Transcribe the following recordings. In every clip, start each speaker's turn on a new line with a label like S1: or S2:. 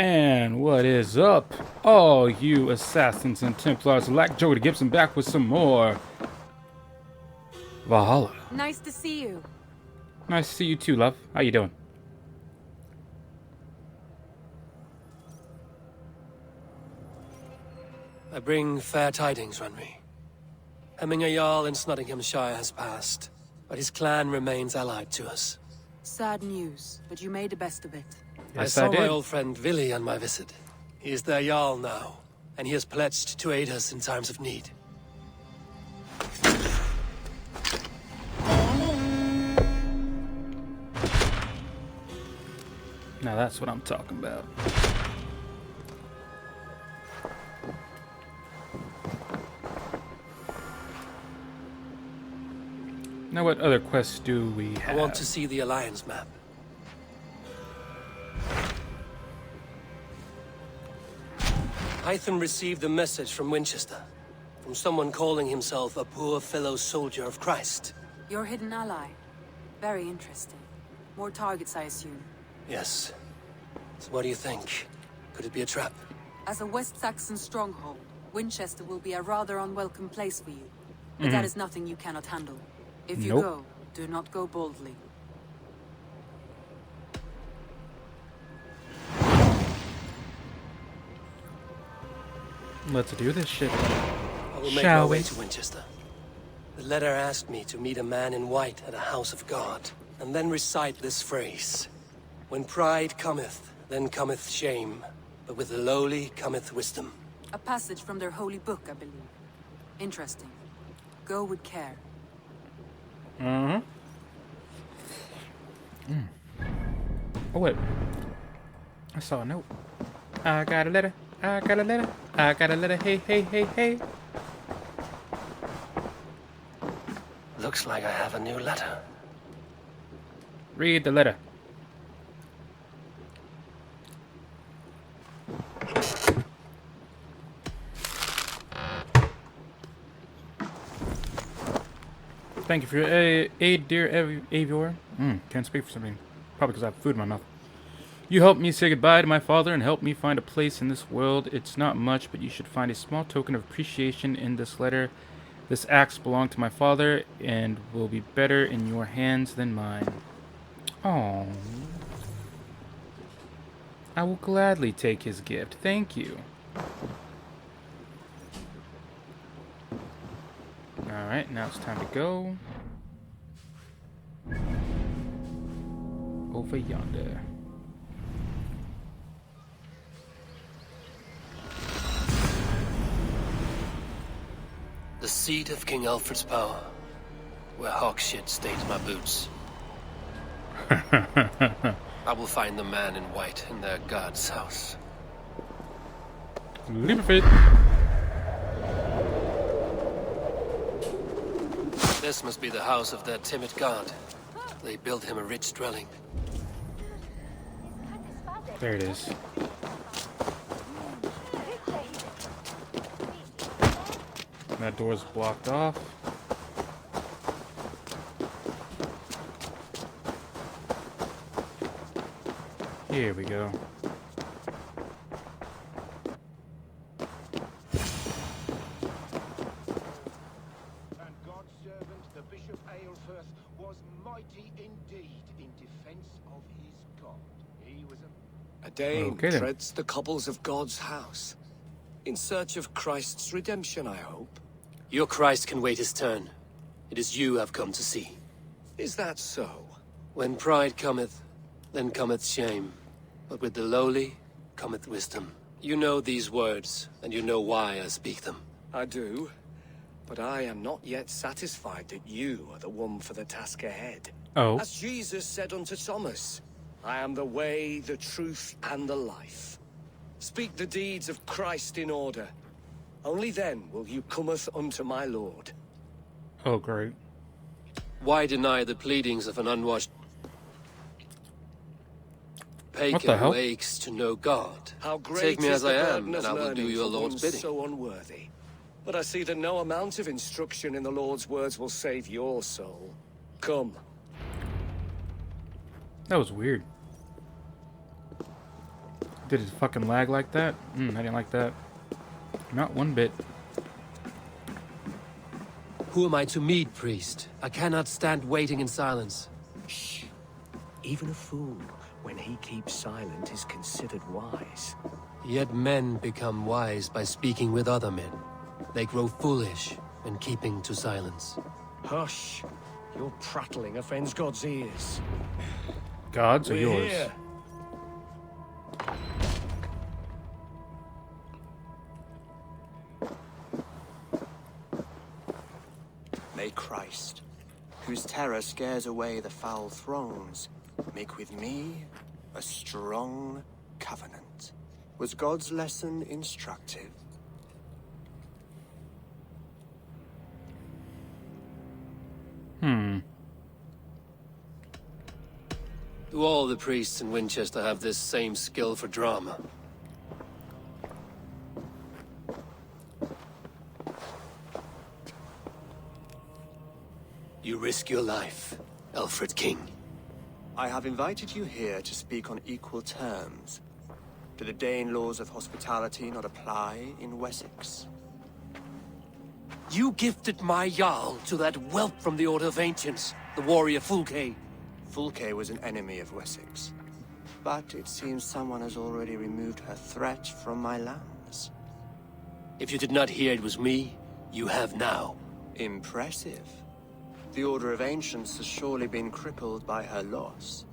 S1: And what is up, all you assassins and Templars like JokerDGibson back with some more Valhalla.
S2: Nice to see you.
S1: Nice to see you too, love. How you doing?
S3: I bring fair tidings, Runry. Hemminger Jarl in Nottinghamshire has passed, but his clan remains allied to us.
S2: Sad news, but you made the best of it.
S3: I
S1: Yes,
S3: saw
S1: I did.
S3: my old friend Vili on my visit. He is their Jarl now, and he has pledged to aid us in times of need.
S1: Now that's what I'm talking about. Now what other quests do we
S3: I
S1: have?
S3: want to see the Alliance map. Hytham received a message from Winchester, from someone calling himself a poor fellow soldier of Christ.
S2: Your hidden ally. Very interesting. More targets, I assume.
S3: Yes. So what do you think? Could it be a trap?
S2: As a West Saxon stronghold, Winchester will be a rather unwelcome place for you. But that is nothing you cannot handle. If you
S1: Nope.
S2: go, do not go boldly.
S1: Let's do this shit.
S3: I will make
S1: Shall
S3: my way
S1: we?
S3: to Winchester. The letter asked me to meet a man in white at a house of God, and then recite this phrase. When pride cometh, then cometh shame, but with the lowly cometh wisdom.
S2: A passage from their holy book, I believe. Interesting. Go with care.
S1: Oh wait. I saw a note. I got a letter. I got a letter. I got a letter. Hey, hey, hey, hey.
S3: Looks like I have a new letter.
S1: Read the letter. Thank you for your aid, dear Eivor. Can't speak for something. Probably because I have food in my mouth. You helped me say goodbye to my father and helped me find a place in this world. It's not much, but you should find a small token of appreciation in this letter. This axe belonged to my father and will be better in your hands than mine. Oh, I will gladly take his gift. Thank you. Alright, now it's time to go. Over yonder.
S3: The seat of King Alfred's power, where hawk shit stains my boots. I will find the man in white in their god's house.
S1: Leap of faith.
S3: This must be the house of their timid god. They built him a rich dwelling.
S1: There it is. That door's blocked off. Here we go.
S4: And God's servant, the Bishop Aelfirth, was mighty indeed in defense of his God. He was
S5: A Dane
S1: Okay, then.
S5: treads the cobbles of God's house. In search of Christ's redemption, I hope.
S3: Your Christ can wait his turn. It is you I've come to see.
S5: Is that so?
S3: When pride cometh, then cometh shame. But with the lowly cometh wisdom. You know these words, and you know why I speak them.
S5: I do. But I am not yet satisfied that you are the one for the task ahead.
S1: Oh.
S5: As Jesus said unto Thomas, I am the way, the truth, and the life. Speak the deeds of Christ in order. Only then will you cometh unto my Lord.
S1: Oh, great.
S3: Why deny the pleadings of an unwashed
S1: What the
S3: pagan
S1: hell?
S3: who aches to know God?
S5: How great
S3: Take me
S5: is
S3: as
S5: the
S3: I am,
S5: burden of
S3: and I will do
S5: learning
S3: your
S5: for
S3: Lord's
S5: one
S3: bidding.
S5: so unworthy. But I see that no amount of instruction in the Lord's words will save your soul. Come.
S1: That was weird. Did it fucking lag like that? I didn't like that. Not one bit.
S3: Who am I to meet, priest? I cannot stand waiting in silence.
S5: Shh. Even a fool, when he keeps silent, is considered wise.
S3: Yet men become wise by speaking with other men. They grow foolish when keeping to silence.
S5: Hush. Your prattling offends God's ears.
S1: Gods are
S5: We're
S1: yours.
S5: here. May Christ, whose terror scares away the foul thrones, make with me a strong covenant. Was God's lesson instructive?
S3: Do all the priests in Winchester have this same skill for drama? You risk your life, Alfred King.
S5: I have invited you here to speak on equal terms. Do the Dane laws of hospitality not apply in Wessex?
S3: You gifted my Jarl to that whelp from the Order of Ancients, the warrior Fulke.
S5: Fulke was an enemy of Wessex. But it seems someone has already removed her threat from my lands.
S3: If you did not hear it was me, you have now.
S5: Impressive. The Order of Ancients has surely been crippled by her loss.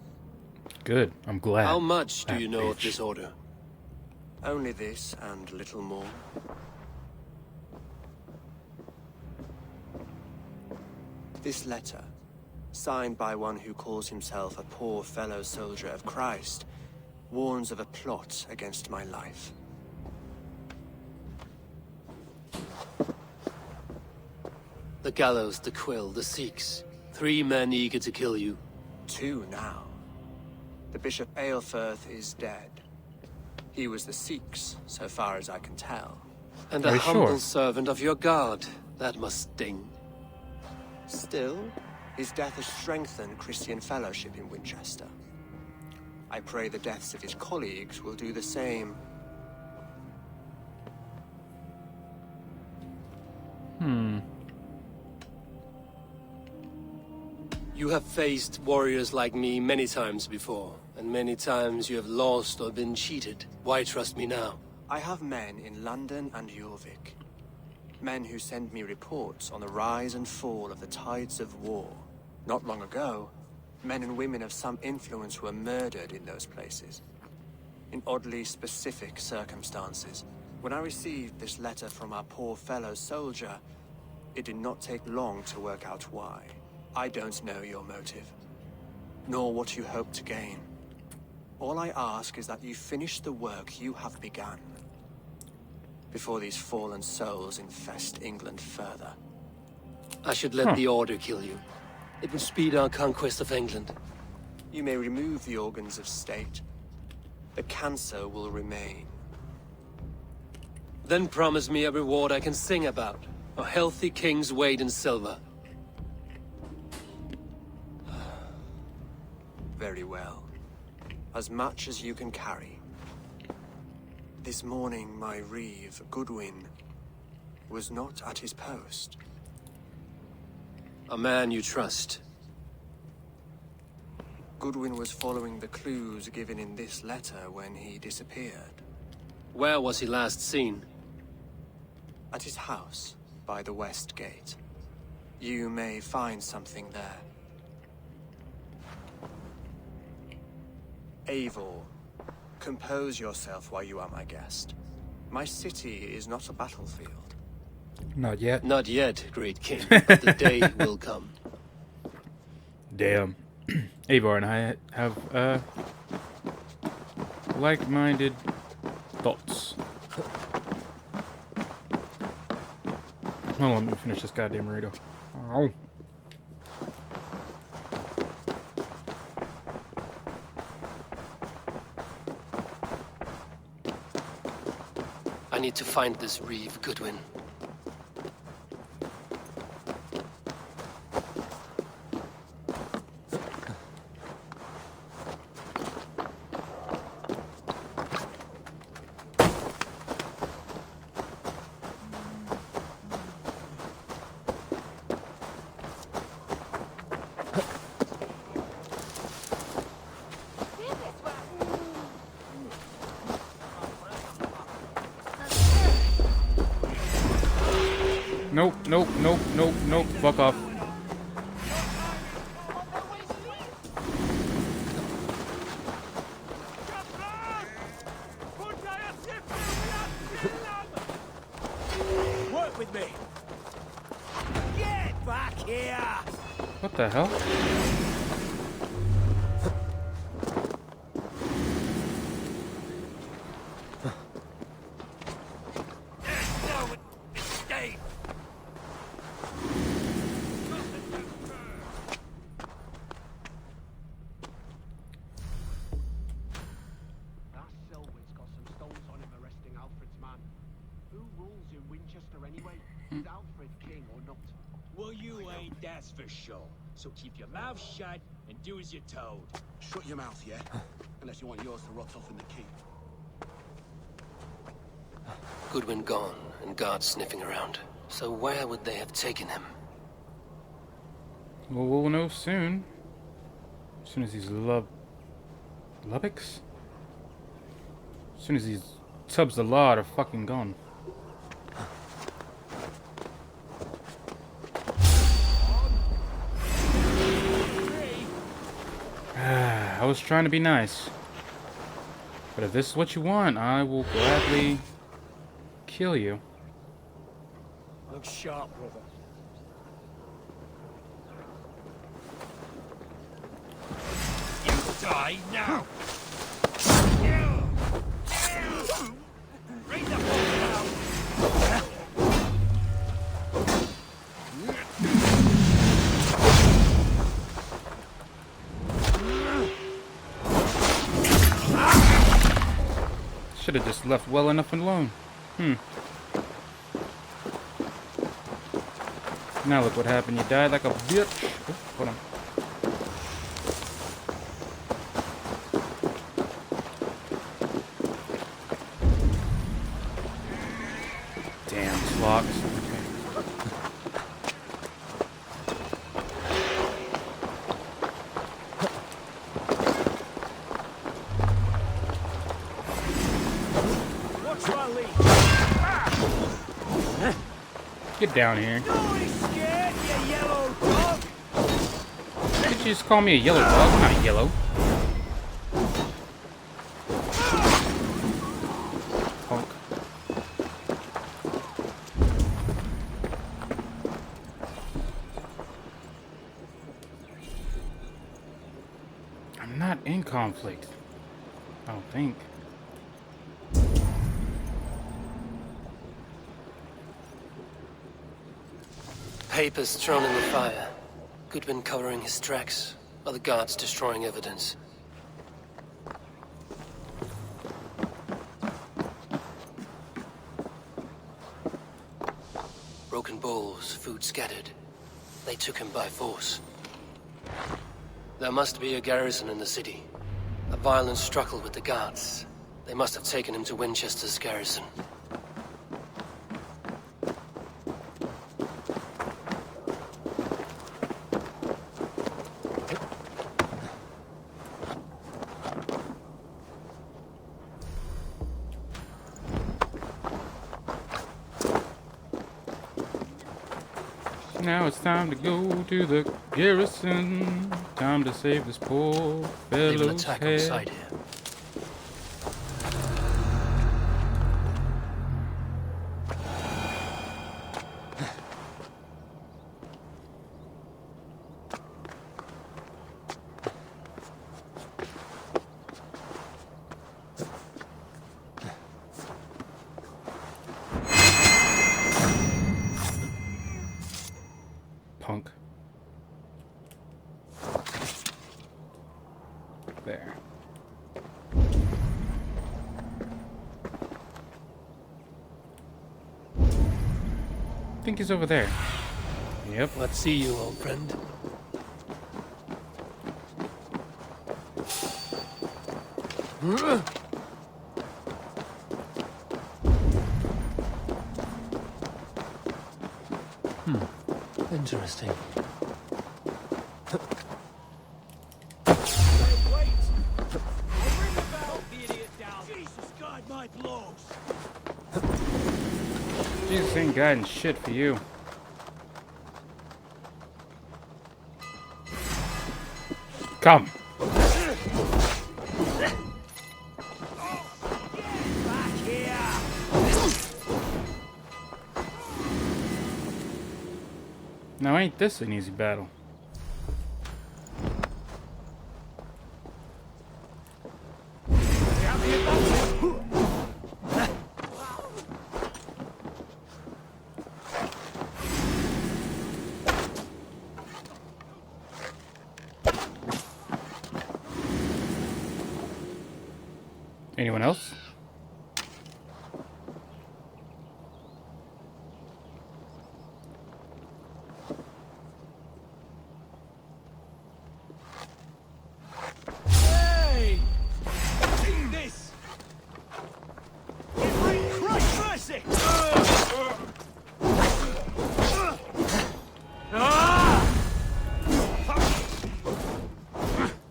S1: Good. I'm glad.
S3: How much do
S1: That
S3: you know of
S1: bitch.
S3: this order?
S5: Only this and little more. This letter, signed by one who calls himself a poor fellow soldier of Christ, warns of a plot against my life.
S3: The gallows, the quill, the Sikhs. 3 men eager to kill you.
S5: 2 now. The Bishop Aelfirth is dead. He was the Sikhs, so far as I can tell.
S3: And
S1: Are
S3: a
S1: you
S3: humble
S1: sure?
S3: servant of your god. That must sting.
S5: Still, his death has strengthened Christian fellowship in Winchester. I pray the deaths of his colleagues will do the same.
S3: You have faced warriors like me many times before, and many times you have lost or been cheated. Why trust me now?
S5: I have men in London and Jorvik. Men who send me reports on the rise and fall of the tides of war. Not long ago, men and women of some influence were murdered in those places. In oddly specific circumstances. When I received this letter from our poor fellow soldier, it did not take long to work out why. I don't know your motive, nor what you hope to gain. All I ask is that you finish the work you have begun, before these fallen souls infest England further.
S3: I should let the Order kill you. It would speed our conquest of England.
S5: You may remove the organs of state. The cancer will remain.
S3: Then promise me a reward I can sing about. A healthy king's weight in silver.
S5: Very well. As much as you can carry. This morning, my reeve, Goodwin, was not at his post.
S3: A man you trust.
S5: Goodwin was following the clues given in this letter when he disappeared.
S3: Where was he last seen?
S5: At his house, by the west gate. You may find something there. Eivor, compose yourself while you are my guest. My city is not a battlefield.
S1: Not yet.
S3: Not yet, great king, but the day will come.
S1: Damn. Eivor and I have like-minded thoughts. Hold on, let me finish this goddamn burrito. Ow.
S3: I need to find this reeve, Goodwin.
S1: Nope, nope, nope, nope, nope. Fuck off.
S5: Work with me. Get back here.
S1: What the hell?
S6: Well, you ain't, that's for sure. So keep your mouth shut and do as you're told.
S7: Shut your mouth, yeah? Unless you want yours to rot off in the keep.
S3: Goodwin gone, and guards sniffing around. So where would they have taken him?
S1: Well, we'll know soon. As soon as these Lubbocks? As soon as these tubs of lard are fucking gone. I was trying to be nice. But if this is what you want, I will gladly kill you.
S5: Look sharp, brother.
S6: You die now! Bring the fuck out!
S1: Should have just left well enough alone. Now look what happened. You died like a bitch. Oh, hold on. Damn clocks. Okay.
S5: What's my lead?
S1: Get down here.
S5: Don't be scared, you yellow dog.
S1: Did you just call me a yellow dog? I'm not yellow. Punk. I'm not in conflict. I don't think.
S3: Papers thrown in the fire. Goodwin covering his tracks. Other guards destroying evidence. Broken bowls, food scattered. They took him by force. There must be a garrison in the city. A violent struggle with the guards. They must have taken him to Winchester's garrison.
S1: Now it's time to go to the garrison. Time to save this poor
S3: They will
S1: fellow's
S3: attack on
S1: head.
S3: sight here.
S1: Punk. There. I think he's over there. Yep.
S3: Let's see you, old friend. Interesting.
S5: Wait! I'll bring about the idiot down. Jesus, God, my blows.
S1: Jesus ain't guiding shit for you. Come. Now ain't this an easy battle? Anyone else?
S6: Hey! Take this! Christ mercy!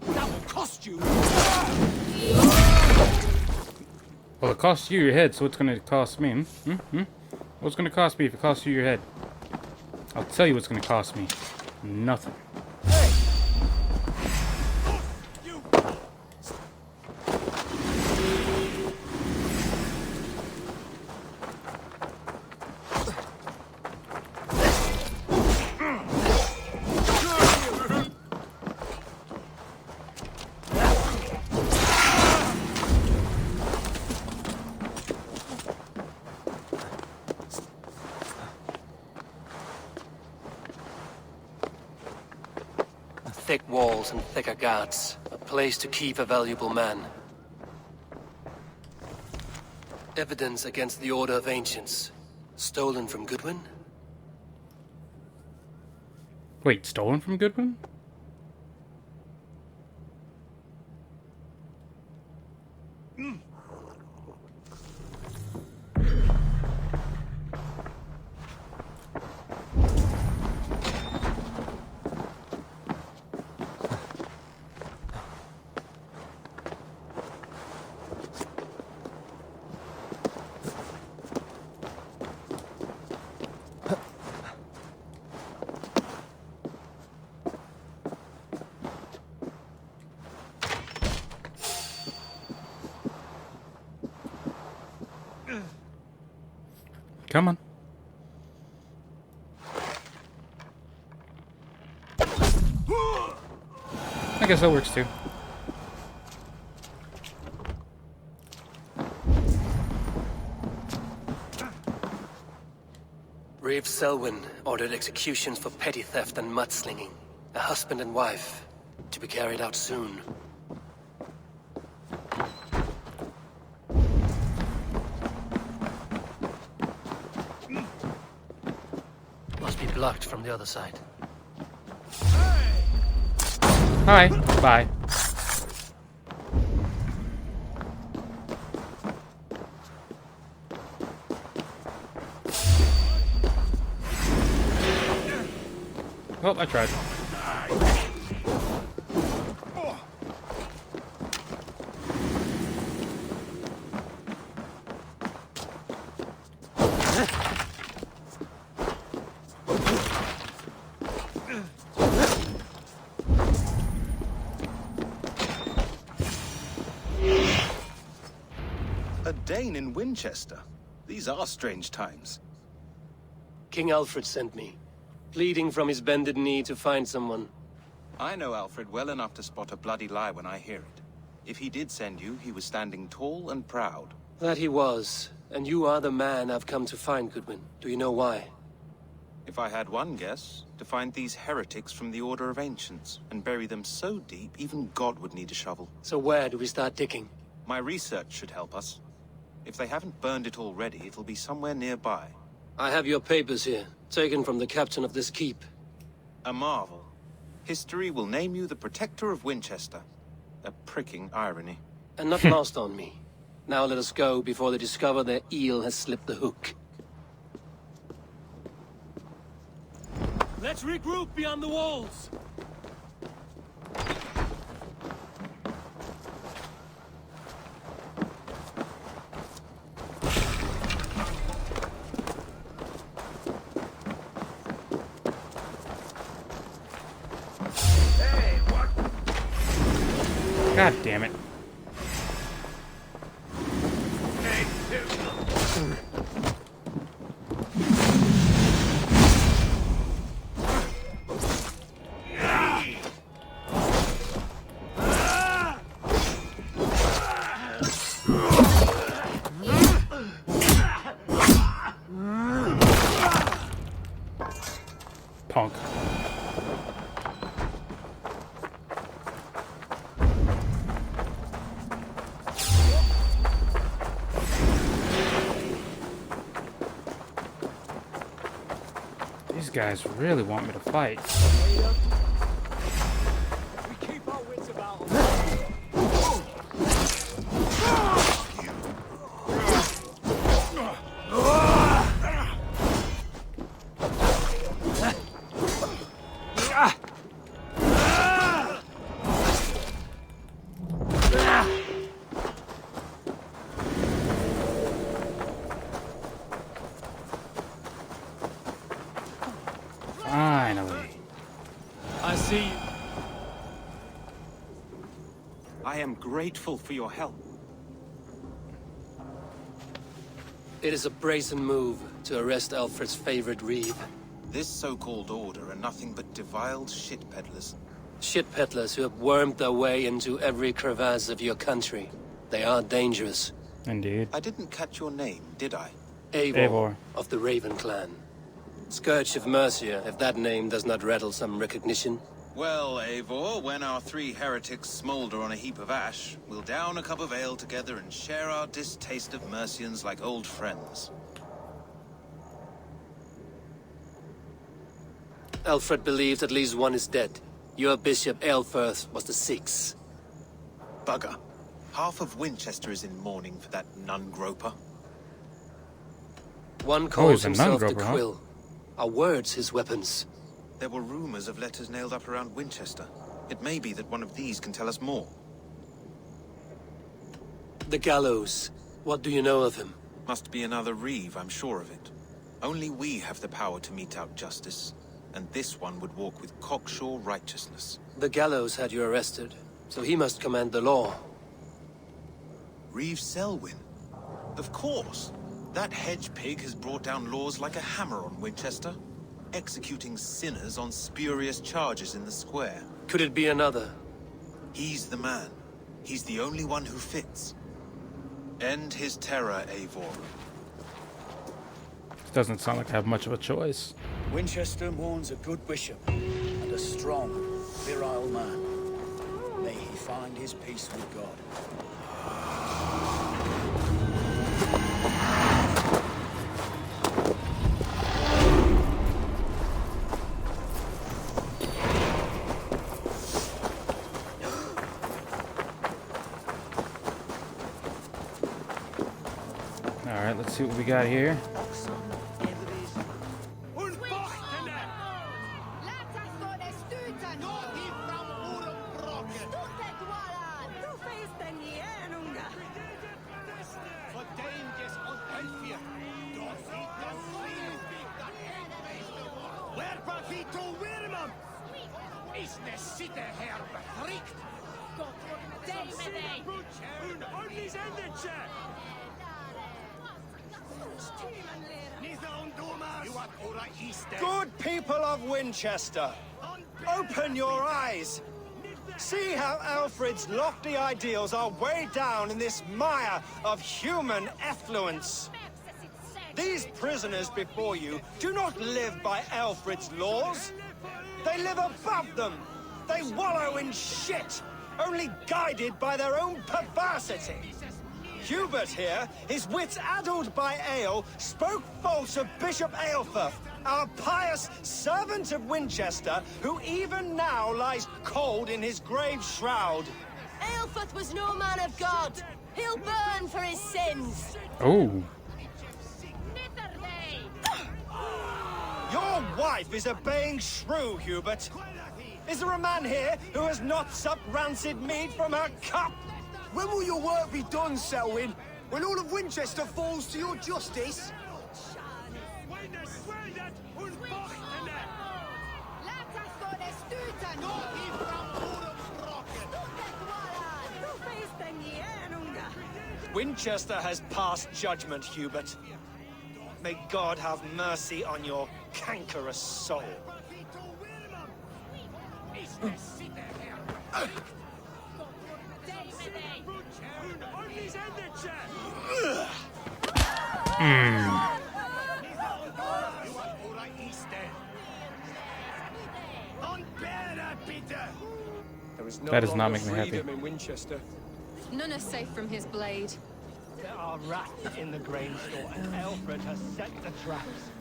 S6: That will cost you!
S1: Well, it costs you your head, so what's gonna cost me? What's gonna cost me if it costs you your head? I'll tell you what's gonna cost me. Nothing.
S3: Thick walls and thicker guards. A place to keep a valuable man. Evidence against the Order of Ancients. Stolen from Goodwin?
S1: Wait, stolen from Goodwin? Come on. I guess that works too.
S3: Reeve Selwyn ordered executions for petty theft and mudslinging. A husband and wife, to be carried out soon. Must be blocked from the other side.
S1: Hi. Bye. Well, I tried.
S7: A Dane in Winchester. These are strange times.
S3: King Alfred sent me, pleading from his bended knee to find someone.
S7: I know Alfred well enough to spot a bloody lie when I hear it. If he did send you, he was standing tall and proud.
S3: That he was, and you are the man I've come to find, Goodwin. Do you know why?
S7: If I had one guess, to find these heretics from the Order of Ancients, and bury them so deep, even God would need a shovel.
S3: So where do we start digging?
S7: My research should help us. If they haven't burned it already, it'll be somewhere nearby.
S3: I have your papers here, taken from the captain of this keep.
S7: A marvel. History will name you the Protector of Winchester. A pricking irony.
S3: And not lost on me. Now let us go before they discover their eel has slipped the hook.
S6: Let's regroup beyond the walls!
S1: God damn it. Punk. These guys really want me to fight.
S6: We keep our wits about us.
S1: Finally.
S6: I see you.
S7: I am grateful for your help.
S3: It is a brazen move to arrest Alfred's favorite reeve.
S7: This so-called order are nothing but deviled shit peddlers.
S3: Shit peddlers who have wormed their way into every crevasse of your country. They are dangerous.
S1: Indeed.
S7: I didn't catch your name, did I?
S3: Eivor of the Raven clan. Scourge of Mercia, if that name does not rattle some recognition.
S7: Well, Eivor, when our three heretics smolder on a heap of ash, we'll down a cup of ale together and share our distaste of Mercians like old friends.
S3: Alfred believed at least one is dead. Your bishop, Eilfirth, was the sixth.
S7: Bugger. Half of Winchester is in mourning for that nun-groper.
S3: One calls
S1: he's a
S3: himself the
S1: nun-groper, huh?
S3: Quill. Are words his weapons?
S7: There were rumors of letters nailed up around Winchester. It may be that one of these can tell us more.
S3: The gallows. What do you know of him?
S7: Must be another reeve, I'm sure of it. Only we have the power to mete out justice, and this one would walk with cocksure righteousness.
S3: The gallows had you arrested, so he must command the law.
S7: Reeve Selwyn? Of course! That hedge pig has brought down laws like a hammer on Winchester, executing sinners on spurious charges in the square.
S3: Could it be another?
S7: He's the man. He's the only one who fits. End his terror, Eivor.
S1: Doesn't sound like I have much of a choice.
S8: Winchester mourns a good bishop and a strong, virile man. May he find his peace with God.
S1: Alright, let's see what we got here.
S9: Good people of Winchester, open your eyes. See how Alfred's lofty ideals are weighed down in this mire of human effluence. These prisoners before you do not live by Alfred's laws. They live above them. They wallow in shit, only guided by their own perversity. Hubert here, his wits addled by ale, spoke false of Bishop Eilfirth, our pious servant of Winchester, who even now lies cold in his grave shroud.
S10: Eilfirth was no man of God. He'll burn for his sins.
S1: Oh.
S9: Your wife is obeying shrew, Hubert. Is there a man here who has not supped rancid mead from her cup?
S11: When will your work be done, Selwyn? When all of Winchester falls to your justice?
S9: Winchester has passed judgment, Hubert. May God have mercy on your cankerous soul.
S1: That does not make me happy.
S3: In Winchester.
S2: None are safe from his blade.
S9: There are rats in the grain store, and Alfred has set the traps.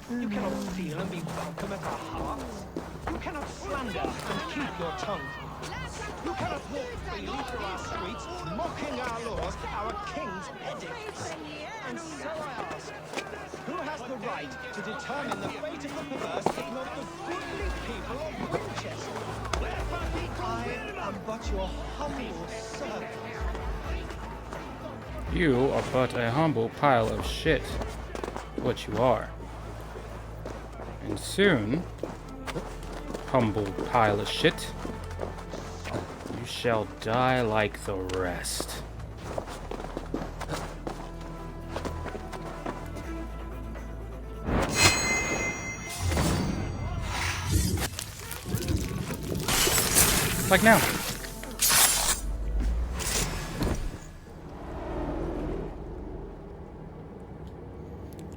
S9: You cannot steal and be welcome at our hearts. You cannot slander and keep your tongue. You cannot walk freely through our streets, mocking our laws, our king's edicts. And so I ask, who has the right to determine the fate of the perverse if not the goodly people of Winchester? I am but your humble servant.
S1: You are but a humble pile of shit. What you are. And soon, humble pile of shit, you shall die like the rest. Like now.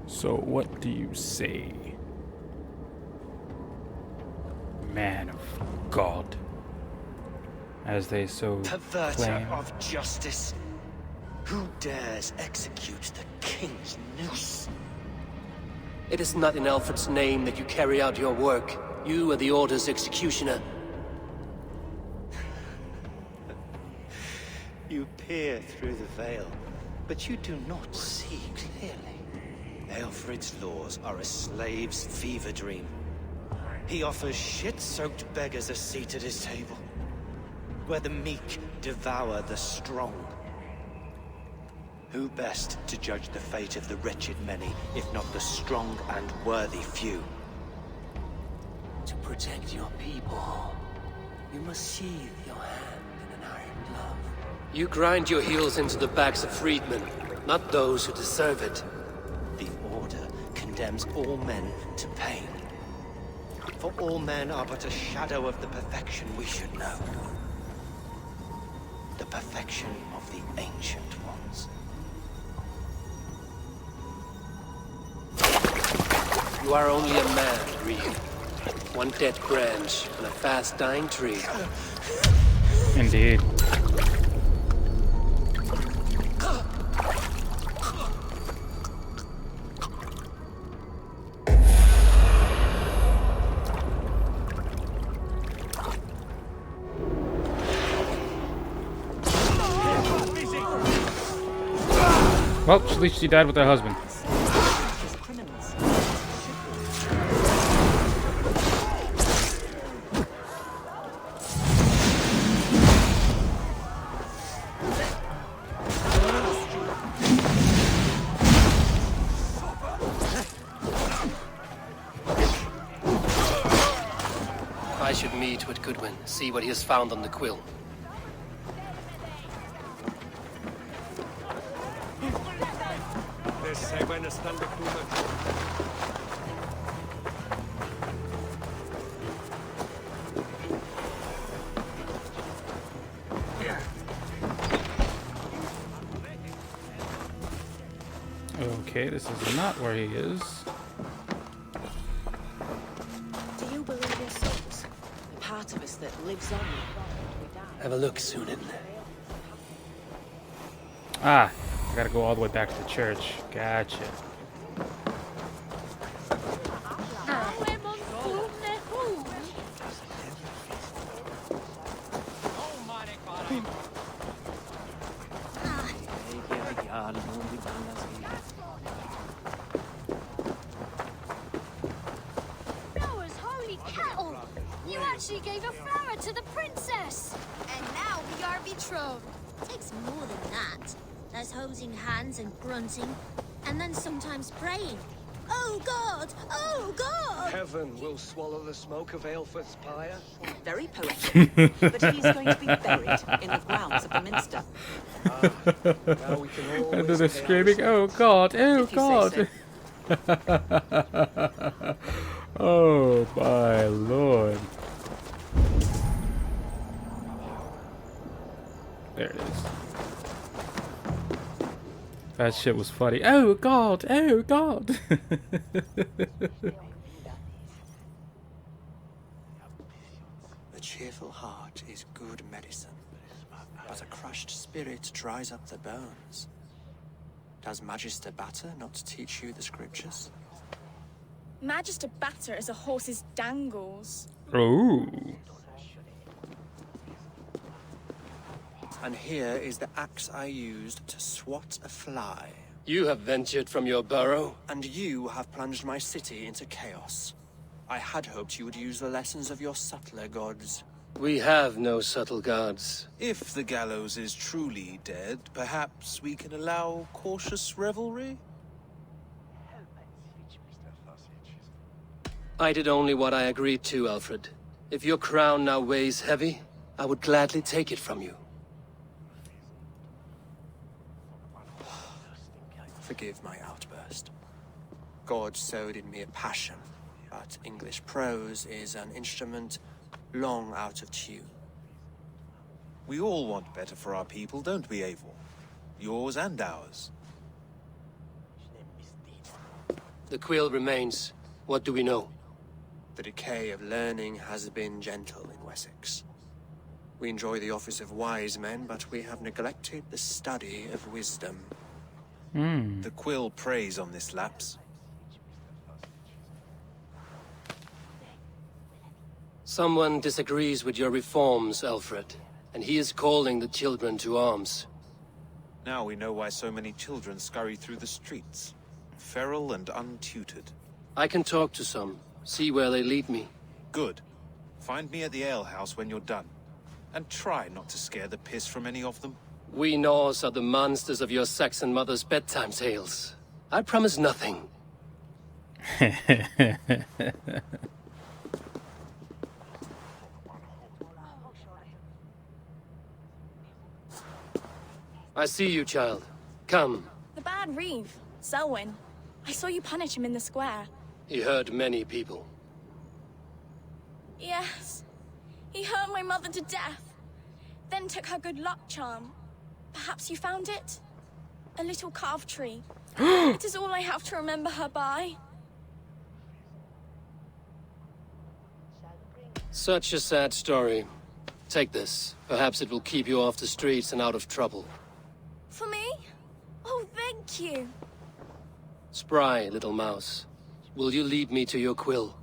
S1: So what do you say, man of God, as they so
S3: Perverter
S1: claim?
S3: of justice. Who dares execute the king's noose? It is not in Alfred's name that you carry out your work. You are the Order's executioner. You peer through the veil, but you do not see clearly. Alfred's laws are a slave's fever dream. He offers shit-soaked beggars a seat at his table, where the meek devour the strong. Who best to judge the fate of the wretched many, if not the strong and worthy few? To protect your people, you must sheathe your hand in an iron glove. You grind your heels into the backs of freedmen, not those who deserve it. The Order condemns all men to pain. For all men are but a shadow of the perfection we should know. The perfection of the ancient ones. You are only a man, Reed. One dead branch on a fast-dying tree.
S1: Indeed. Well, at least she died with her husband.
S3: I should meet with Goodwin, see what he has found on the quill.
S1: Okay, this is not where he is.
S12: Do you believe in souls? The part of us that lives on after we die?
S3: Have a look, Sunan.
S1: Ah, I gotta go all the way back to the church. Gotcha.
S13: Noah's holy cattle! You actually gave a flower to the princess! And now we are betrothed. Takes more than that. There's holding hands and grunting, and then sometimes praying. Oh God! Oh God!
S3: Heaven will swallow the smoke of Aelfred's pyre.
S12: Very poetic. But he's going to be buried in the grounds of the minster.
S5: Now we can
S1: And
S5: always
S1: then they're
S5: pay
S1: screaming,
S5: our
S1: "Oh God! Oh
S12: If you say
S1: God!" Oh my Lord! There it is. That shit was funny. Oh God! Oh God!
S14: A cheerful heart is good medicine, but a crushed spirit dries up the bones. Does Magister Batter not teach you the scriptures?
S15: Magister Batter is a horse's dangles.
S1: Oh.
S14: And here is the axe I used to swat a fly.
S3: You have ventured from your burrow.
S14: And you have plunged my city into chaos. I had hoped you would use the lessons of your subtler gods.
S3: We have no subtle gods.
S7: If the gallows is truly dead, perhaps we can allow cautious revelry?
S3: I did only what I agreed to, Alfred. If your crown now weighs heavy, I would gladly take it from you.
S14: Forgive my outburst. God sowed in me a passion, but English prose is an instrument long out of tune.
S7: We all want better for our people, don't we, Eivor? Yours and ours.
S3: The quill remains. What do we know?
S14: The decay of learning has been gentle in Wessex. We enjoy the office of wise men, but we have neglected the study of wisdom.
S7: The quill preys on this lapse.
S3: Someone disagrees with your reforms, Alfred, and he is calling the children to arms.
S7: Now we know why so many children scurry through the streets, feral and untutored.
S3: I can talk to some, see where they lead me.
S7: Good. Find me at the alehouse when you're done. And try not to scare the piss from any of them.
S3: We Norse are the monsters of your Saxon mother's bedtime tales. I promise nothing. I see you, child. Come.
S15: The bad Reeve, Selwyn. I saw you punish him in the square.
S3: He hurt many people.
S15: Yes. He hurt my mother to death. Then took her good luck charm. Perhaps you found it? A little carved tree. It is all I have to remember her by.
S3: Such a sad story. Take this. Perhaps it will keep you off the streets and out of trouble.
S15: For me? Oh, thank you.
S3: Spry, little mouse. Will you lead me to your quill?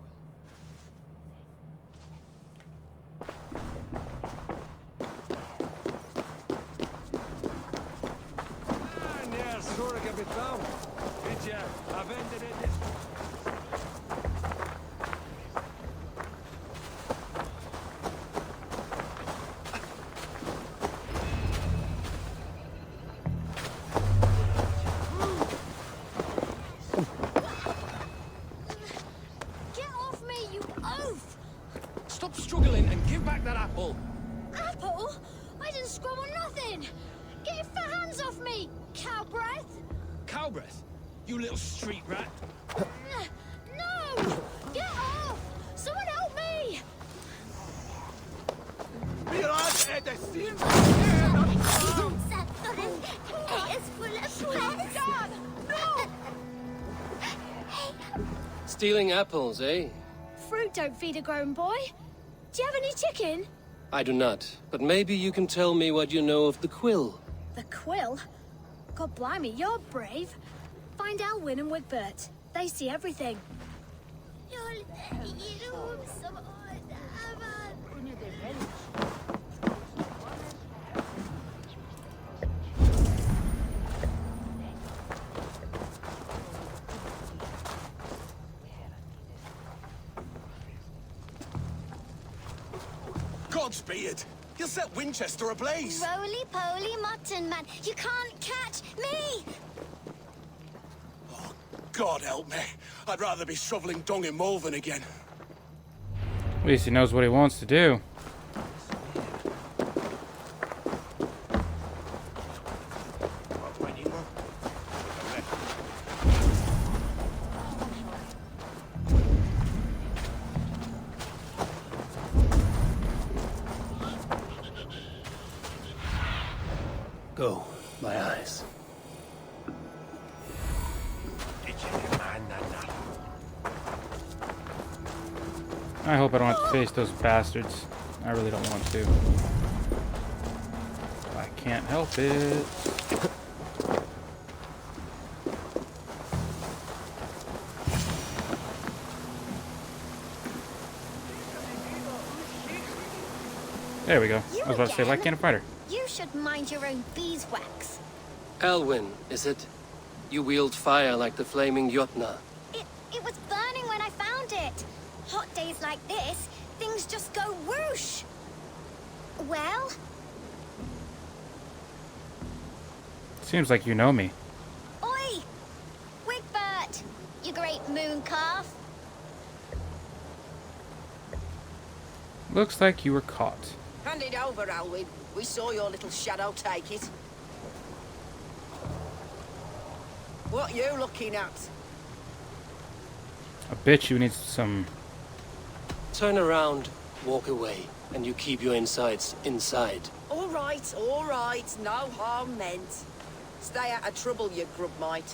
S5: Stop struggling and give back that apple.
S13: Apple? I didn't scrub on nothing. Get your fat hands off me, cow breath.
S5: Cow breath? You little street rat.
S13: No! Get off! Someone help me!
S3: Stealing apples, eh?
S13: Fruit don't feed a grown boy. Do you have any chicken?
S3: I do not, but maybe you can tell me what you know of the quill.
S13: The quill? God blimey, you're brave. Find Elwyn and Wigbert. They see everything.
S11: Godspeed! You'll set Winchester ablaze!
S13: Roly-poly mutton man, you can't catch me!
S11: God help me. I'd rather be shoveling dung in Malvern again.
S1: At least he knows what he wants to do. I hope I don't have to face those bastards. I really don't want to. I can't help it. There we go. I was about to say, why can't I fight her?
S13: You should mind your own beeswax.
S3: Elwyn, is it? You wield fire like the flaming Jotnar.
S13: It was burning when I found it. Hot days like this, things just go whoosh. Well?
S1: Seems like you know me.
S13: Oi! Wigbert! You great moon calf.
S1: Looks like you were caught.
S11: Hand it over, Alwyn. We saw your little shadow take it. What you looking at?
S1: I bet you need some...
S3: Turn around, walk away, and you keep your insides inside.
S11: All right, no harm meant. Stay out of trouble, you grub mite.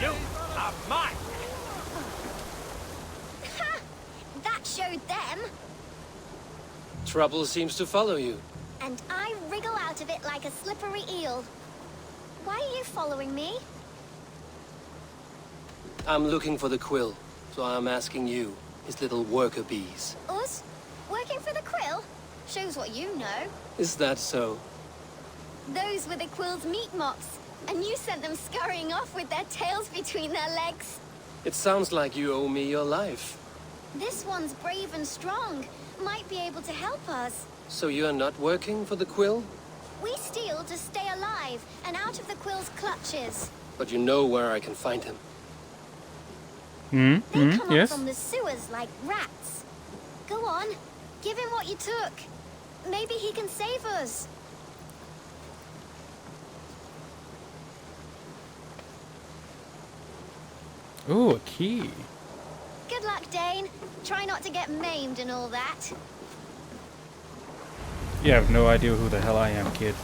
S6: You are mine!
S13: Ha! That showed them.
S3: Trouble seems to follow you.
S13: And I wriggle out of it like a slippery eel. Why are you following me?
S3: I'm looking for the quill, so I'm asking you, his little worker bees.
S13: Us? Working for the quill? Shows what you know.
S3: Is that so?
S13: Those were the quill's meat mops, and you sent them scurrying off with their tails between their legs.
S3: It sounds like you owe me your life.
S13: This one's brave and strong. Might be able to help us.
S3: So you're not working for the quill?
S13: We steal to stay alive and out of the quill's clutches.
S3: But you know where I can find him.
S13: They come
S1: yes.
S13: up from the sewers like rats. Go on, give him what you took. Maybe he can save us.
S1: Ooh, a key.
S13: Good luck, Dane. Try not to get maimed and all that.
S1: You have no idea who the hell I am, kid.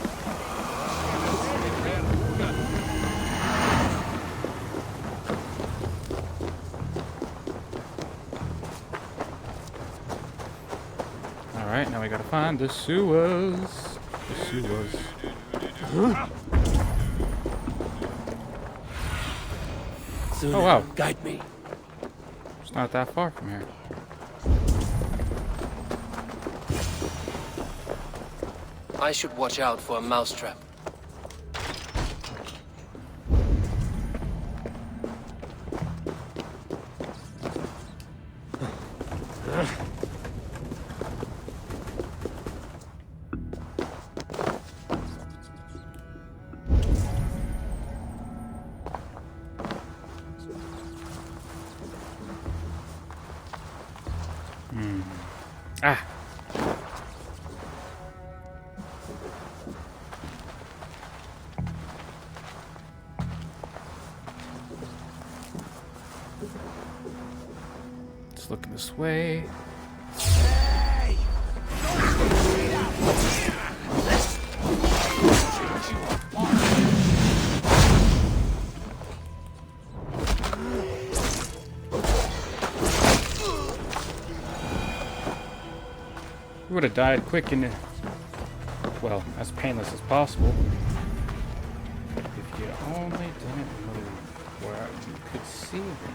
S1: Alright, now we gotta find the sewers. The sewers. Oh wow.
S3: Guide me.
S1: It's not that far from here.
S3: I should watch out for a mousetrap.
S1: Ah. Just looking this way. We would have died quick and, well, as painless as possible. If you only didn't move where you could see them.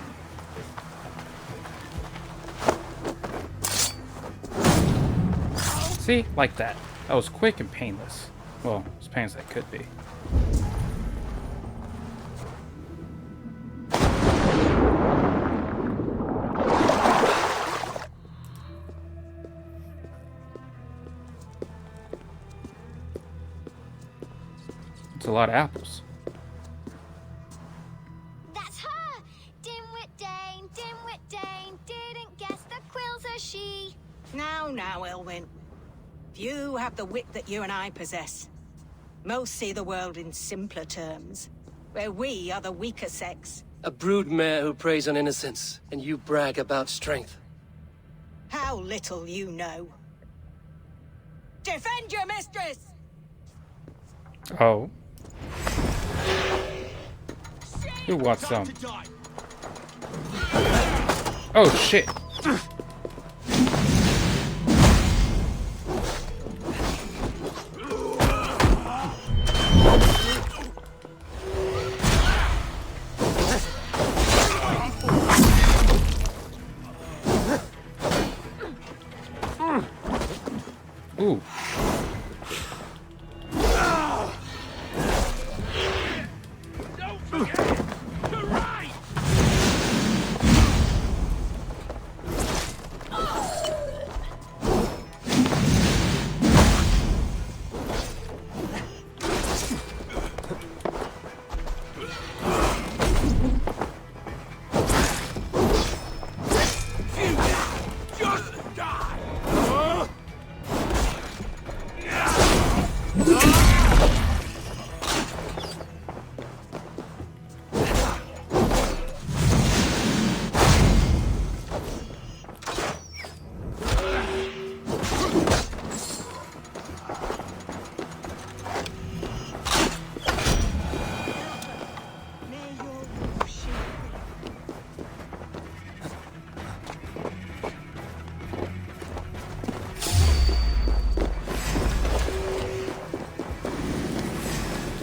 S1: See? Like that. That was quick and painless. Well, as painless as that could be. It's a lot of apples.
S13: That's her! Dimwit Dane, didn't guess the quill's a she.
S16: Now, Elwyn. Few have the wit that you and I possess. Most see the world in simpler terms, where we are the weaker sex.
S3: A broodmare who preys on innocence, and you brag about strength.
S16: How little you know. Defend your mistress!
S1: Oh. Who wants some? Oh shit. Ooh.
S6: Don't forget to write! Just die!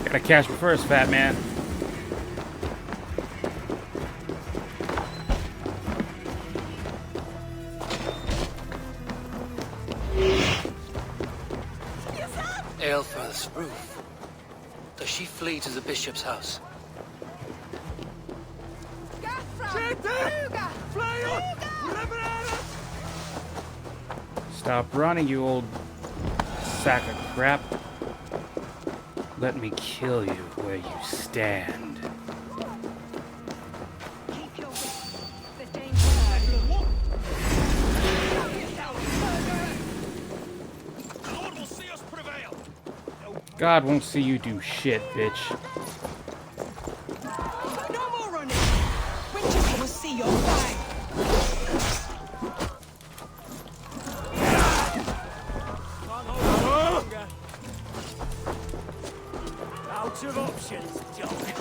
S1: Gotta catch me first, fat man.
S3: Aelfirth's roof. Does she flee to the bishop's house?
S1: Stop running, you old sack of crap. Let me kill you where you stand. God won't see you do shit, bitch.
S16: No more running! Winchester will see your fire!
S6: Out of options, Joker.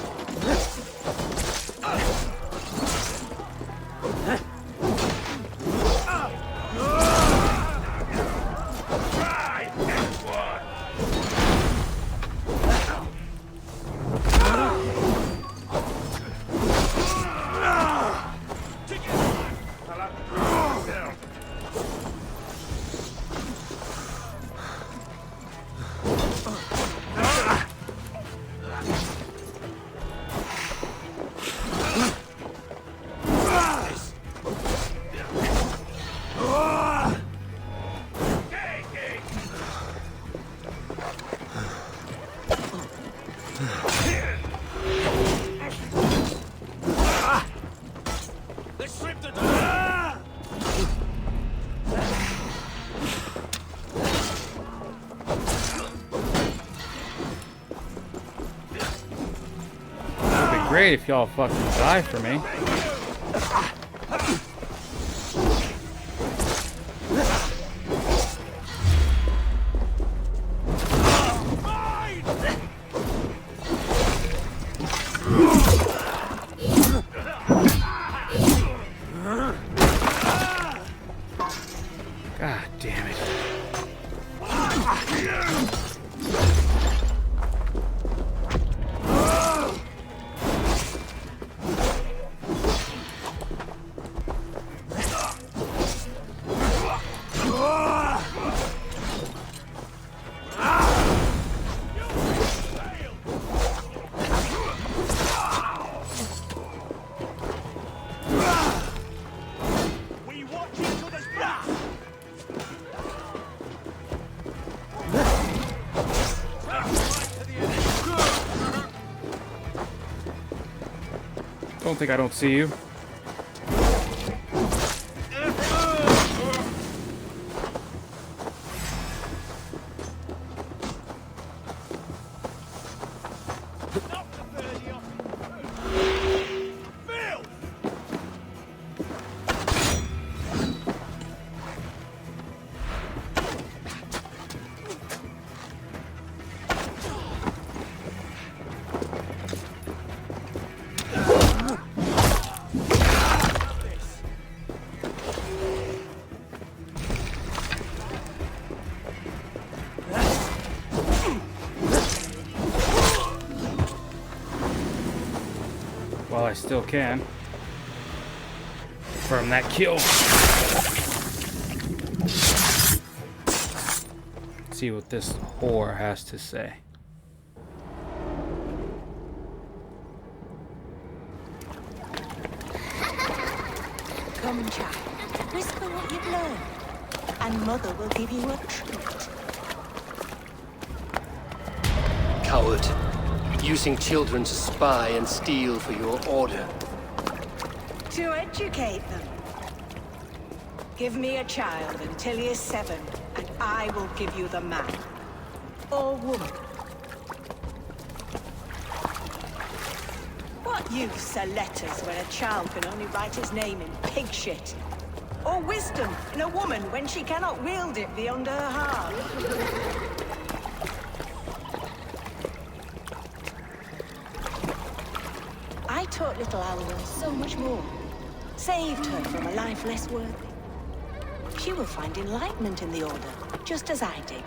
S1: Great if y'all fucking die for me. God damn it. Don't think I don't see you. While I still can. From that kill. Let's see what this whore has to say.
S16: Come, child. Whisper what you've learned, and Mother will give you a treat.
S3: Coward. Using children to spy and steal for your order.
S16: To educate them. Give me a child until he is 7, and I will give you the man. Or woman. What use are letters when a child can only write his name in pig shit? Or wisdom in a woman when she cannot wield it beyond her heart? I taught little Eivor so much more. Saved her from a life less worthy. She will find enlightenment in the Order, just as I did.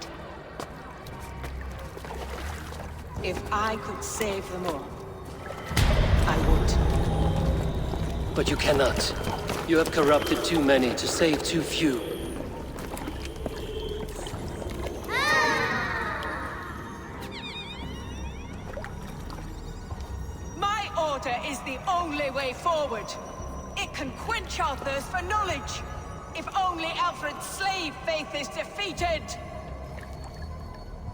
S16: If I could save them all, I would.
S3: But you cannot. You have corrupted too many to save too few.
S16: My order is the only way forward. It can quench our thirst for knowledge. If only Alfred's slave faith is defeated.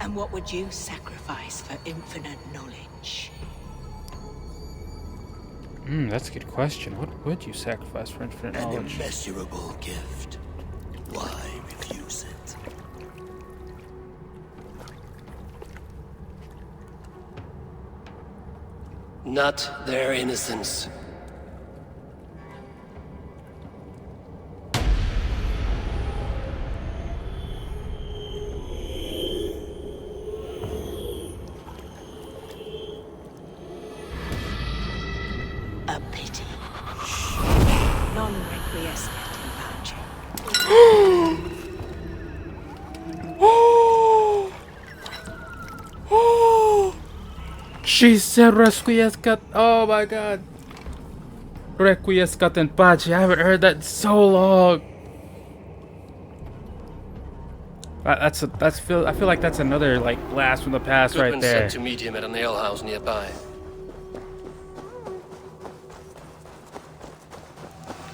S16: And what would you sacrifice for infinite knowledge?
S1: That's a good question. What would you sacrifice for infinite knowledge?
S3: An immeasurable gift. Why refuse it? Not their innocence.
S16: A pity. Non requiescat in pace.
S1: She said requiescat. Oh my god. Requiescat in pace. I haven't heard that in so long. I feel like that's another like blast from the past right
S3: Goodman
S1: there.
S3: sent to meet him at an alehouse nearby.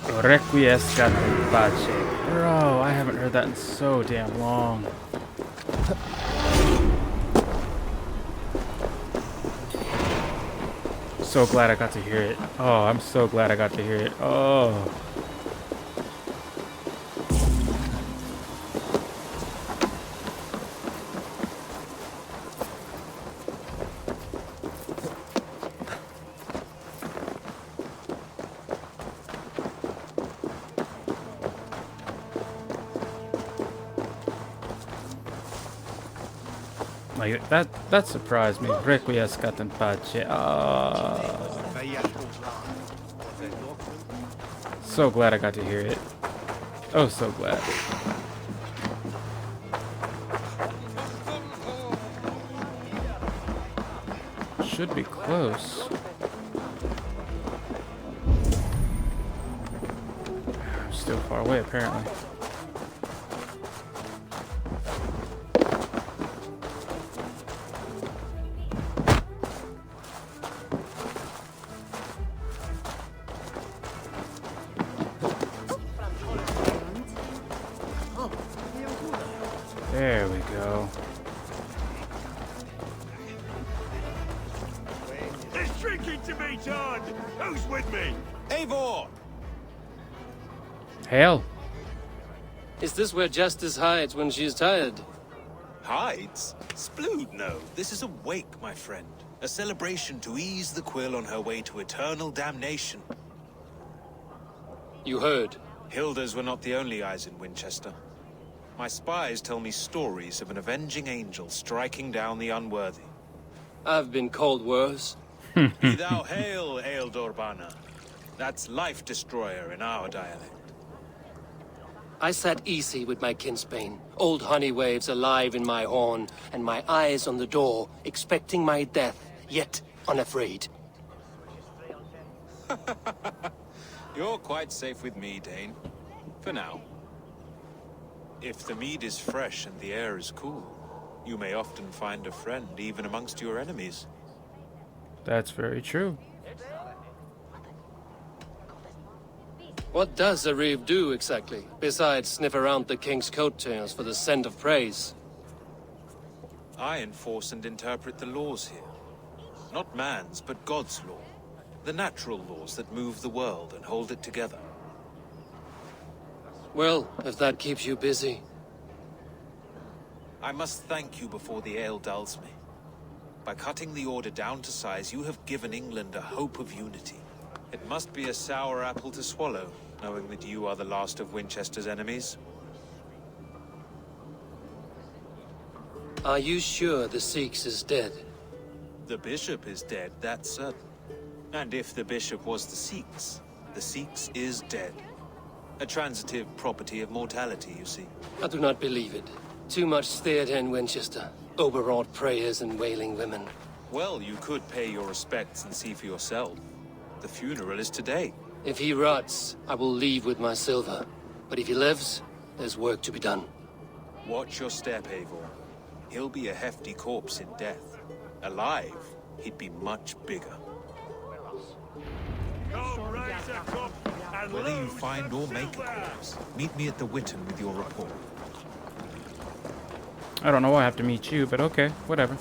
S1: Requiescat in pace. Bro, I haven't heard that in so damn long. So glad I got to hear it. Oh, I'm so glad I got to hear it. Oh. Like that surprised me. Requiescat in pace. So glad I got to hear it. Oh, so glad. Should be close. I'm still far away, apparently. There we go.
S6: There's drinking to be done! Who's with me?
S4: Eivor!
S1: Hail.
S3: Is this where justice hides when she is tired?
S7: Hides? Splood, no. This is a wake, my friend. A celebration to ease the quill on her way to eternal damnation.
S3: You heard.
S7: Hilda's were not the only eyes in Winchester. My spies tell me stories of an avenging angel striking down the unworthy.
S3: I've been called worse.
S7: Be thou hail, Eildor Bana. That's life destroyer in our dialect.
S3: I sat easy with my kinsbane, old honey waves alive in my horn, and my eyes on the door, expecting my death, yet unafraid.
S7: You're quite safe with me, Dane. For now. If the mead is fresh and the air is cool, you may often find a friend even amongst your enemies.
S1: That's very true.
S3: What does a reeve do exactly, besides sniff around the king's coattails for the scent of praise?
S7: I enforce and interpret the laws here. Not man's, but God's law. The natural laws that move the world and hold it together.
S3: Well, if that keeps you busy.
S7: I must thank you before the ale dulls me. By cutting the Order down to size, you have given England a hope of unity. It must be a sour apple to swallow, knowing that you are the last of Winchester's enemies.
S3: Are you sure the Sikhs is dead?
S7: The bishop is dead, that's certain. And if the bishop was the Sikhs is dead. A transitive property of mortality, you see.
S3: I do not believe it. Too much theatre in Winchester. Overwrought prayers and wailing women.
S7: Well, you could pay your respects and see for yourself. The funeral is today.
S3: If he rots, I will leave with my silver. But if he lives, there's work to be done.
S7: Watch your step, Eivor. He'll be a hefty corpse in death. Alive, he'd be much bigger. Whether you find or make a corpse, meet me at the Witten with your report.
S1: I don't know why I have to meet you, but okay, whatever.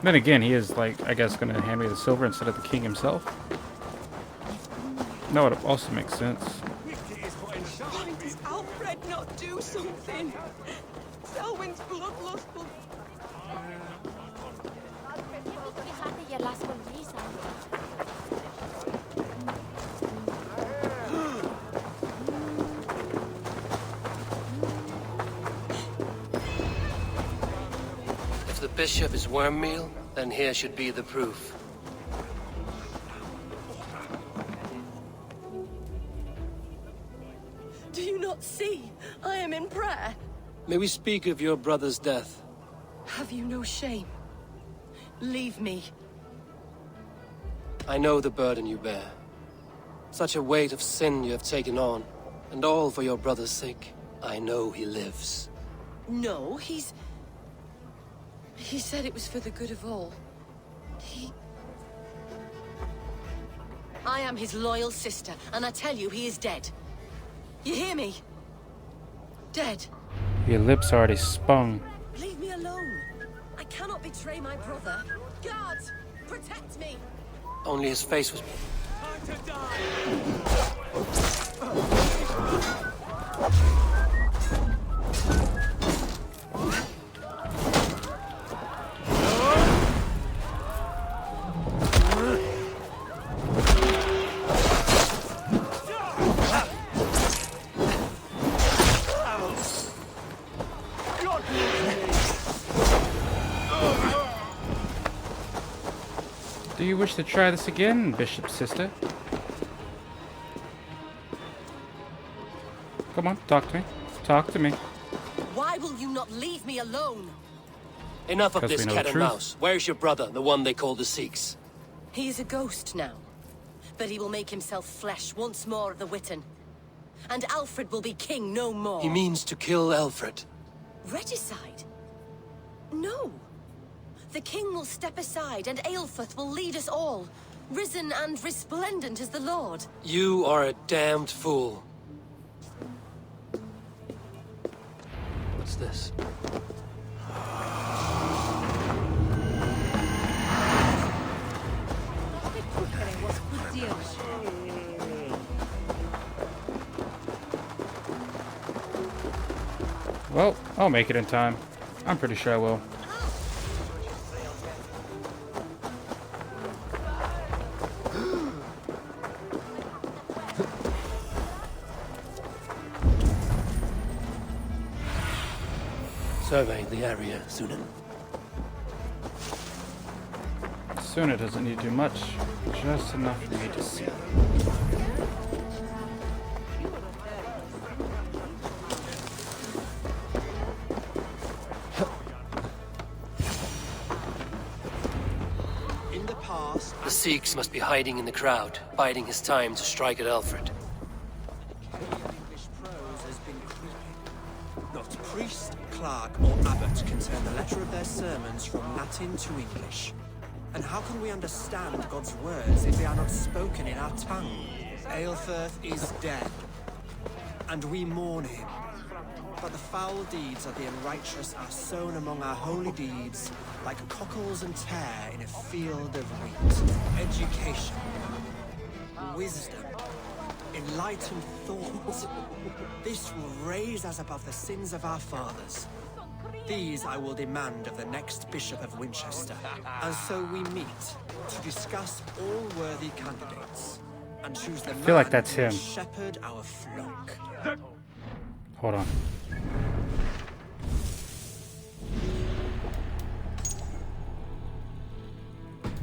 S1: Then again, he is, like, I guess, going to hand me the silver instead of the king himself. That would also make sense.
S16: Why does Alfred not do something? Selwyn's bloodlustful.
S3: If the bishop is worm meal, then here should be the proof.
S16: Do you not see? I am in prayer.
S3: May we speak of your brother's death?
S16: Have you no shame? Leave me.
S3: I know the burden you bear. Such a weight of sin you have taken on, and all for your brother's sake. I know he lives.
S16: No, He said it was for the good of all. I am his loyal sister, and I tell you, he is dead. You hear me? Dead.
S1: Your lips already spung.
S16: Leave me alone. I cannot betray my brother. Guards, protect me.
S3: Only his face was...
S16: Time to die.
S1: Do you wish to try this again, Bishop's sister? Come on, talk to me. Talk to me.
S16: Why will you not leave me alone?
S3: Enough of this cat and mouse. Where's your brother, the one they call the Sikhs?
S16: He is a ghost now. But he will make himself flesh once more of the Witten. And Alfred will be king no more.
S3: He means to kill Alfred.
S16: Regicide? No. The king will step aside and Aelfrith will lead us all. Risen and resplendent as the Lord.
S3: You are a damned fool. What's this?
S1: Well, I'll make it in time. I'm pretty sure I will.
S3: Survey the area, Sunan.
S1: Suna doesn't need to do much. Just enough for me to see.
S14: In the park
S3: The Sikhs must be hiding in the crowd, biding his time to strike at Alfred.
S14: English prose has been creeping. Not priest, clerk, or abbot can turn the letter of their sermons from Latin to English. And how can we understand God's words if they are not spoken in our tongue? Eilfirth is dead, and we mourn him. But the foul deeds of the unrighteous are sown among our holy deeds, like cockles and tare in a field of wheat. Education, wisdom, enlightened thought. This will raise us above the sins of our fathers. These I will demand of the next Bishop of Winchester. And so we meet to discuss all worthy candidates and choose the
S1: I feel like that's
S14: who will
S1: him.
S14: shepherd our flock.
S1: Hold on.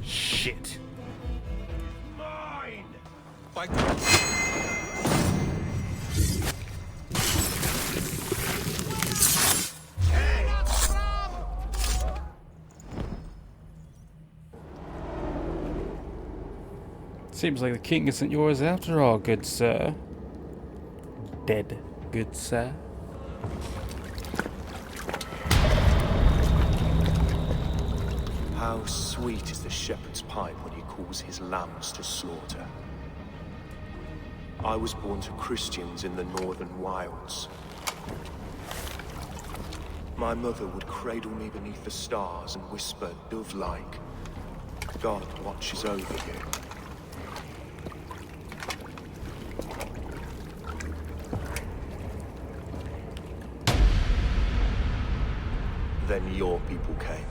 S1: Shit.
S4: Mine!
S5: By
S1: Seems like the king isn't yours after all, good sir. Dead, good sir.
S17: How sweet is the shepherd's pipe when he calls his lambs to slaughter. I was born to Christians in the northern wilds. My mother would cradle me beneath the stars and whisper, dove-like, God watches over you. Then your people came,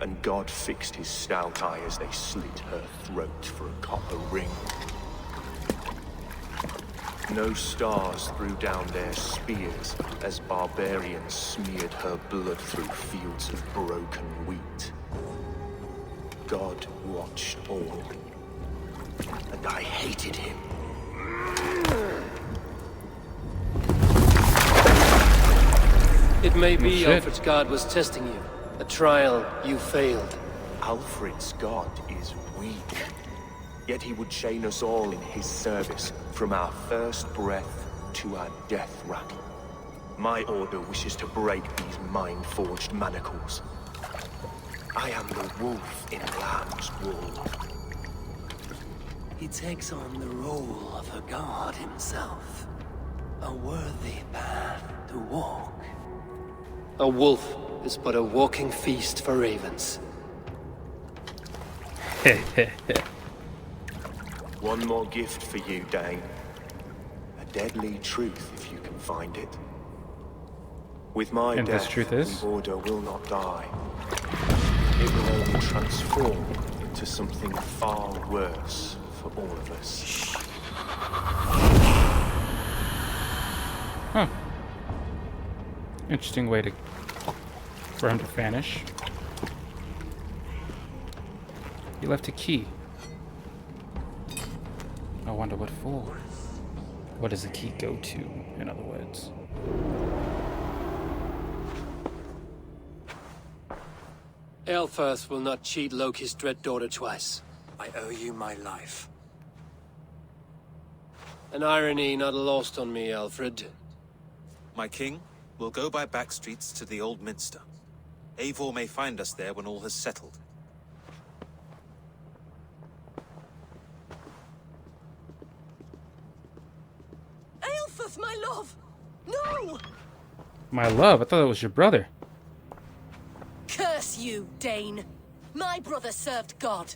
S17: and God fixed his stout eye as they slit her throat for a copper ring. No stars threw down their spears as barbarians smeared her blood through fields of broken wheat. God watched all, and I hated him.
S3: It may be Alfred's god was testing you. A trial you failed.
S17: Alfred's god is weak. Yet he would chain us all in his service, from our first breath to our death rattle. My order wishes to break these mind-forged manacles. I am the wolf in lamb's wool.
S3: He takes on the role of a god himself. A worthy path to walk. A wolf is but a walking feast for ravens.
S17: One more gift for you, Dane. A deadly truth, if you can find it. With my
S1: And this
S17: death,
S1: truth is?
S17: the Order will not die. It will only transform into something far worse for all of us.
S1: Huh. Interesting way for him to vanish. He left a key. I wonder what for. What does the key go to, in other words?
S3: Eilfirth will not cheat Loki's dread daughter twice.
S14: I owe you my life.
S3: An irony not lost on me, Alfred.
S7: My king, we'll go by back streets to the Old Minster. Eivor may find us there when all has settled.
S10: Eilfirth, my love! No!
S1: My love? I thought it was your brother.
S10: Curse you, Dane! My brother served God.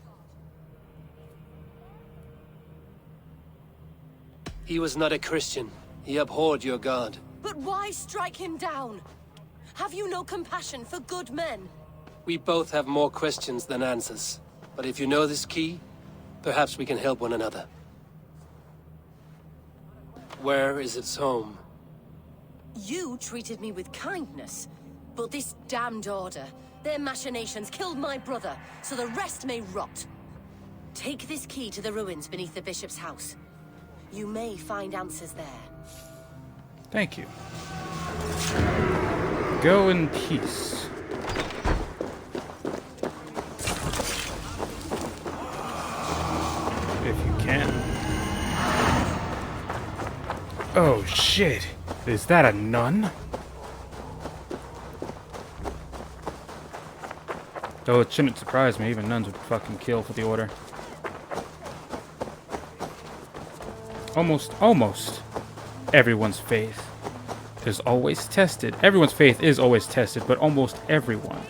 S3: He was not a Christian. He abhorred your god.
S10: But why strike him down? Have you no compassion for good men?
S3: We both have more questions than answers. But if you know this key, perhaps we can help one another. Where is its home?
S10: You treated me with kindness, but this damned order, their machinations killed my brother, so the rest may rot. Take this key to the ruins beneath the bishop's house. You may find answers there.
S1: Thank you. Go in peace. Oh shit. Is that a nun? Though it shouldn't surprise me, even nuns would fucking kill for the order. Almost everyone's faith is always tested. Everyone's faith is always tested, but almost everyone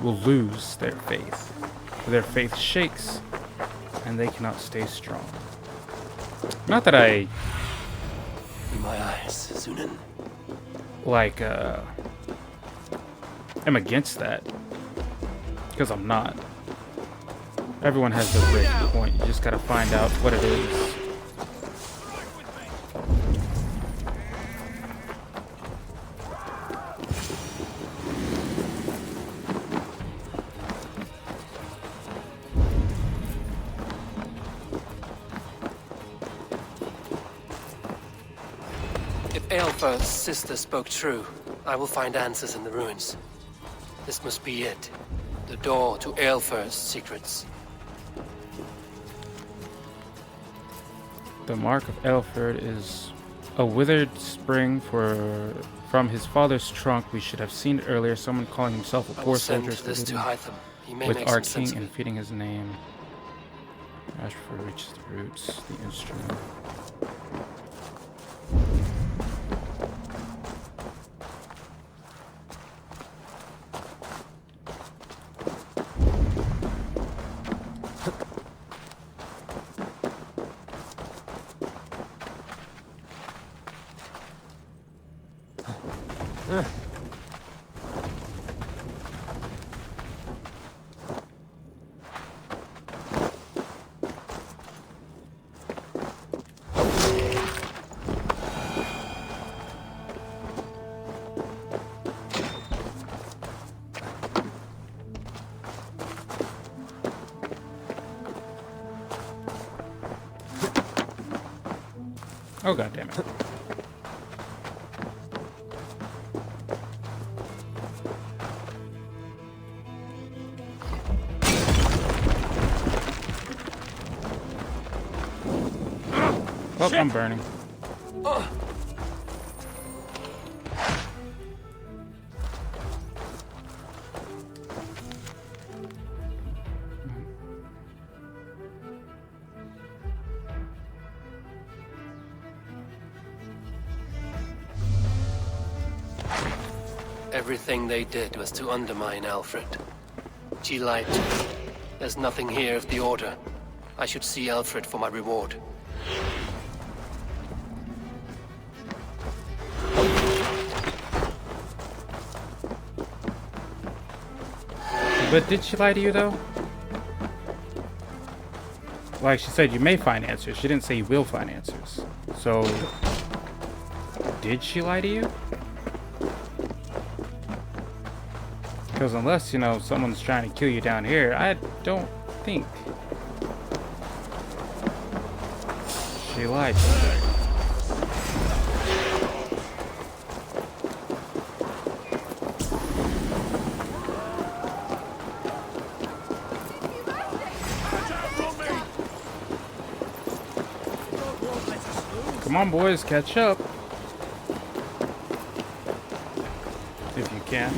S1: will lose their faith. Their faith shakes, and they cannot stay strong. Not that I...
S3: In my eyes, Sunan.
S1: Like, am against that. Because I'm not. Everyone has their breaking point. You just gotta find out what it is.
S3: If Eilfur's sister spoke true, I will find answers in the ruins. This must be it. The door to Eilfur's secrets.
S1: The mark of Eilfur is a withered spring from his father's trunk. We should have seen it earlier. Someone calling himself a poor soldier
S3: This to Hytham. He may
S1: with
S3: make
S1: our
S3: some sense
S1: king
S3: of
S1: and
S3: it.
S1: feeding his name. Ash for reaches the roots, the instrument. Oh, god damn it. Oh, I'm burning.
S3: Everything they did was to undermine Alfred. She lied to me. There's nothing here of the Order. I should see Alfred for my reward.
S1: But did she lie to you, though? Like she said, you may find answers. She didn't say you will find answers. So, did she lie to you? Because unless, you know, someone's trying to kill you down here, I don't think she lied to you. Come on, boys, catch up. If you can.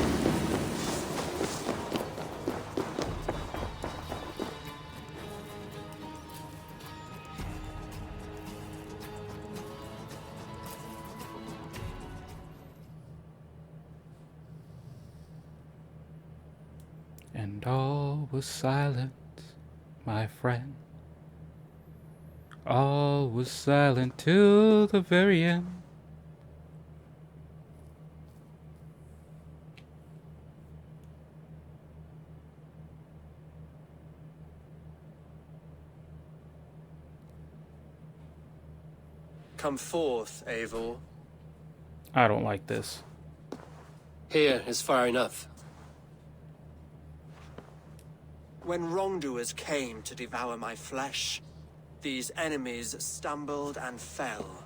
S1: And all was silent, my friend. All was silent till the very end.
S14: Come forth, Eivor.
S1: I don't like this.
S3: Here is far enough.
S14: When wrongdoers came to devour my flesh, these enemies stumbled and fell.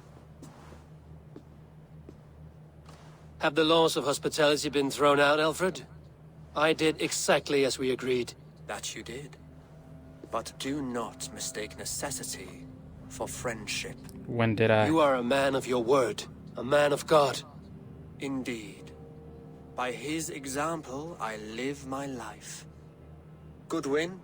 S3: Have the laws of hospitality been thrown out, Alfred? I did exactly as we agreed.
S14: That you did. But do not mistake necessity for friendship.
S1: When did I?
S3: You are a man of your word, a man of God.
S14: Indeed. By his example, I live my life. Goodwin?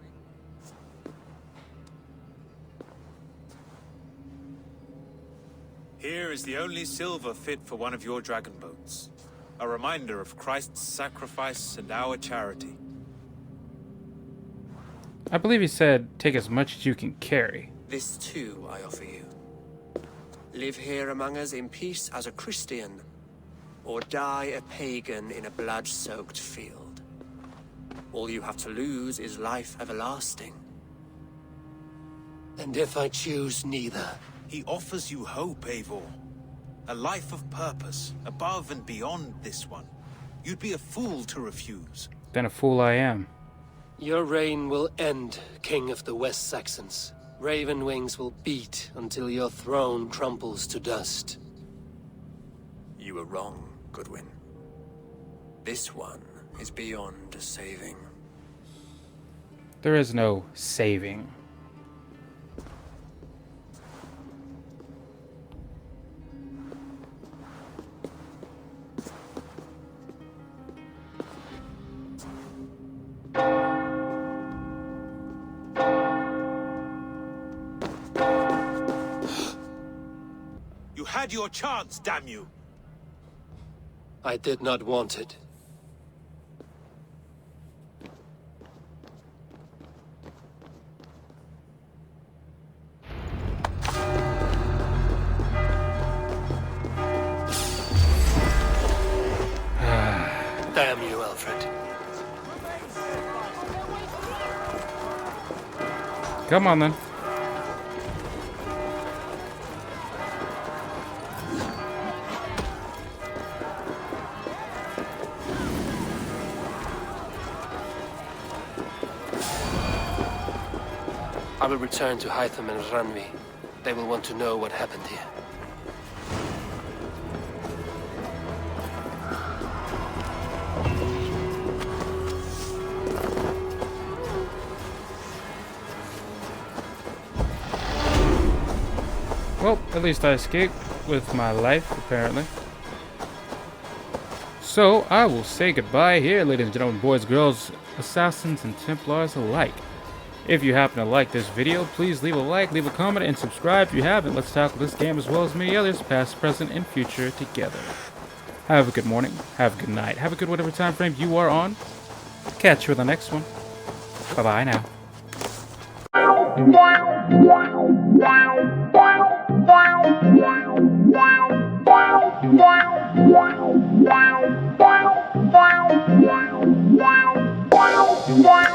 S7: Here is the only silver fit for one of your dragon boats. A reminder of Christ's sacrifice and our charity.
S1: I believe he said, take as much as you can carry.
S14: This too I offer you. Live here among us in peace as a Christian, or die a pagan in a blood-soaked field. All you have to lose is life everlasting.
S3: And if I choose neither?
S7: He offers you hope, Eivor. A life of purpose, above and beyond this one. You'd be a fool to refuse.
S1: Then a fool I am.
S3: Your reign will end, King of the West Saxons. Raven wings will beat until your throne crumbles to dust.
S14: You were wrong, Goodwin. This one is beyond saving.
S1: There is no saving.
S7: You had your chance, damn you!
S3: I did not want it. Damn you, Alfred.
S1: Come on then.
S3: I will return to Hytham and Ranvi. They will want to know what happened here.
S1: Well, at least I escaped with my life, apparently. So, I will say goodbye here, ladies and gentlemen, boys, girls, assassins, and Templars alike. If you happen to like this video, please leave a like, leave a comment, and subscribe if you haven't. Let's tackle this game as well as many others, past, present, and future, together. Have a good morning, have a good night, have a good whatever time frame you are on. Catch you in the next one. Bye-bye now.
S13: Wow.